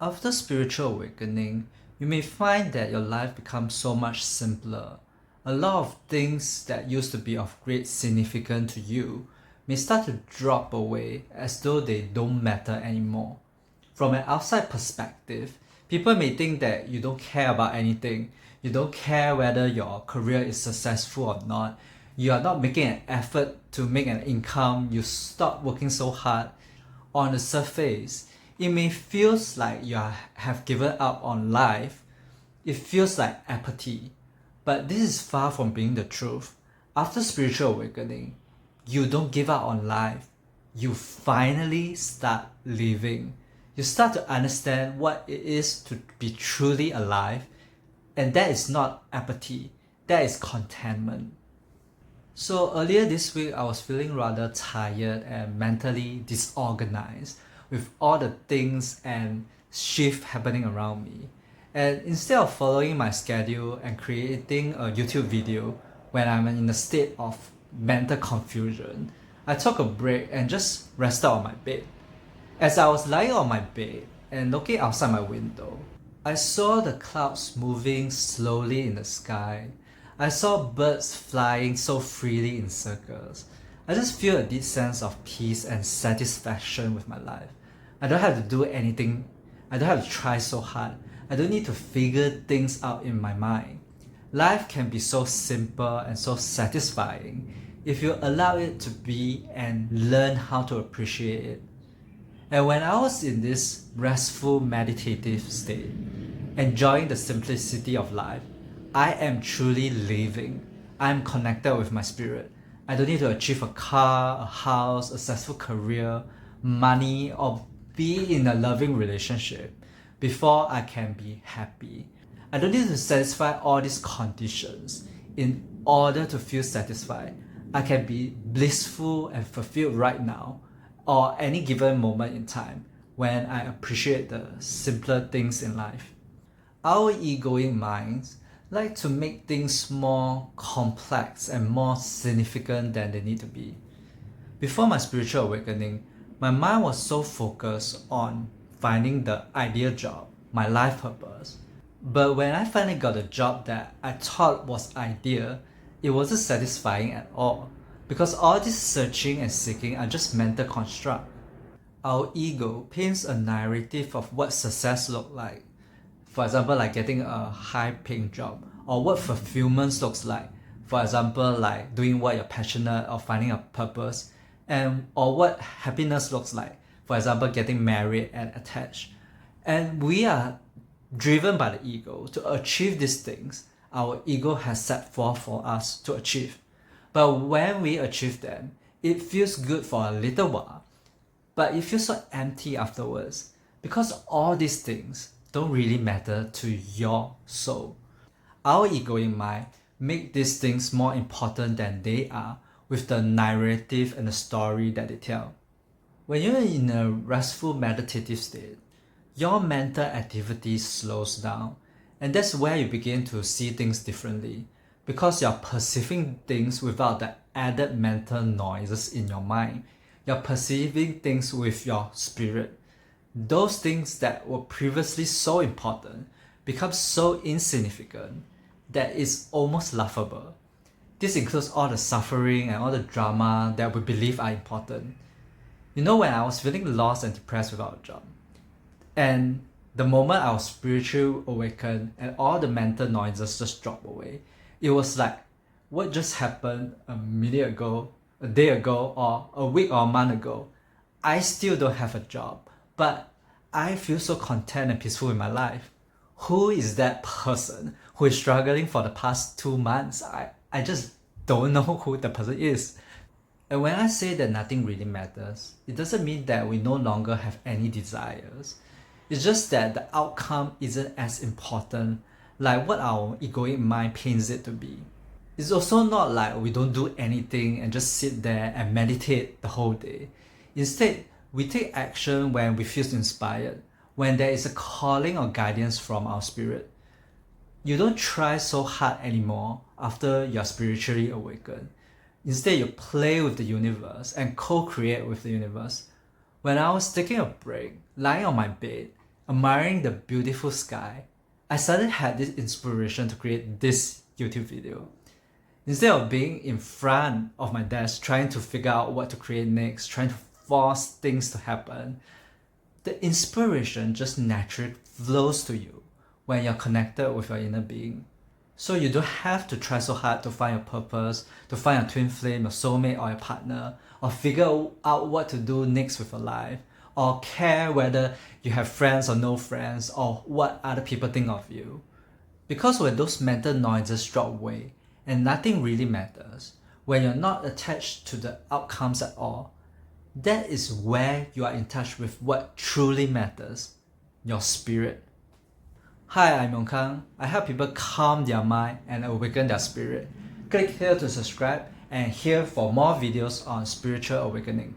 After spiritual awakening, you may find that your life becomes so much simpler. A lot of things that used to be of great significance to you may start to drop away as though they don't matter anymore. From an outside perspective, people may think that you don't care about anything. You don't care whether your career is successful or not. You are not making an effort to make an income. You stop working so hard. On the surface, it may feel like have given up on life. It feels like apathy. But this is far from being the truth. After spiritual awakening, you don't give up on life. You finally start living. You start to understand what it is to be truly alive. And that is not apathy. That is contentment. So earlier this week, I was feeling rather tired and mentally disorganized with all the things and shift happening around me. And instead of following my schedule and creating a YouTube video when I'm in a state of mental confusion, I took a break and just rested on my bed. As I was lying on my bed and looking outside my window, I saw the clouds moving slowly in the sky. I saw birds flying so freely in circles. I just feel a deep sense of peace and satisfaction with my life. I don't have to do anything. I don't have to try so hard. I don't need to figure things out in my mind. Life can be so simple and so satisfying if you allow it to be and learn how to appreciate it. And when I was in this restful meditative state, enjoying the simplicity of life, I am truly living. I am connected with my spirit. I don't need to achieve a car, a house, a successful career, money, or be in a loving relationship before I can be happy. I don't need to satisfy all these conditions in order to feel satisfied. I can be blissful and fulfilled right now or any given moment in time when I appreciate the simpler things in life. Our egoic minds like to make things more complex and more significant than they need to be. Before my spiritual awakening, my mind was so focused on finding the ideal job, my life purpose. But when I finally got a job that I thought was ideal, it wasn't satisfying at all because all this searching and seeking are just mental construct. Our ego paints a narrative of what success looks like. For example, like getting a high paying job, or what fulfillment looks like. For example, like doing what you're passionate or finding a purpose, and or what happiness looks like. For example, getting married and attached. And we are driven by the ego to achieve these things our ego has set forth for us to achieve. But when we achieve them, it feels good for a little while, but it feels so empty afterwards because all these things don't really matter to your soul. Our egoic mind make these things more important than they are with the narrative and the story that they tell. When you're in a restful meditative state, your mental activity slows down, and that's where you begin to see things differently because you're perceiving things without the added mental noises in your mind. You're perceiving things with your spirit. Those things that were previously so important become so insignificant that it's almost laughable. This includes all the suffering and all the drama that we believe are important. You know, when I was feeling lost and depressed without a job, and the moment I was spiritually awakened and all the mental noises just dropped away, it was like what just happened a minute ago, a day ago, or a week or a month ago. I still don't have a job, but I feel so content and peaceful in my life. Who is that person who is struggling for the past 2 months? I just don't know who the person is. And when I say that nothing really matters, it doesn't mean that we no longer have any desires. It's just that the outcome isn't as important like what our egoic mind paints it to be. It's also not like we don't do anything and just sit there and meditate the whole day. Instead, we take action when we feel inspired, when there is a calling or guidance from our spirit. You don't try so hard anymore after you're spiritually awakened. Instead, you play with the universe and co-create with the universe. When I was taking a break, lying on my bed, admiring the beautiful sky, I suddenly had this inspiration to create this YouTube video. Instead of being in front of my desk trying to figure out what to create next, trying to force things to happen, the inspiration just naturally flows to you when you're connected with your inner being. So you don't have to try so hard to find your purpose, to find a twin flame, your soulmate or your partner, or figure out what to do next with your life, or care whether you have friends or no friends, or what other people think of you. Because when those mental noises drop away and nothing really matters, when you're not attached to the outcomes at all, that is where you are in touch with what truly matters, your spirit. Hi, I'm Yong Kang. I help people calm their mind and awaken their spirit. Click here to subscribe and here for more videos on spiritual awakening.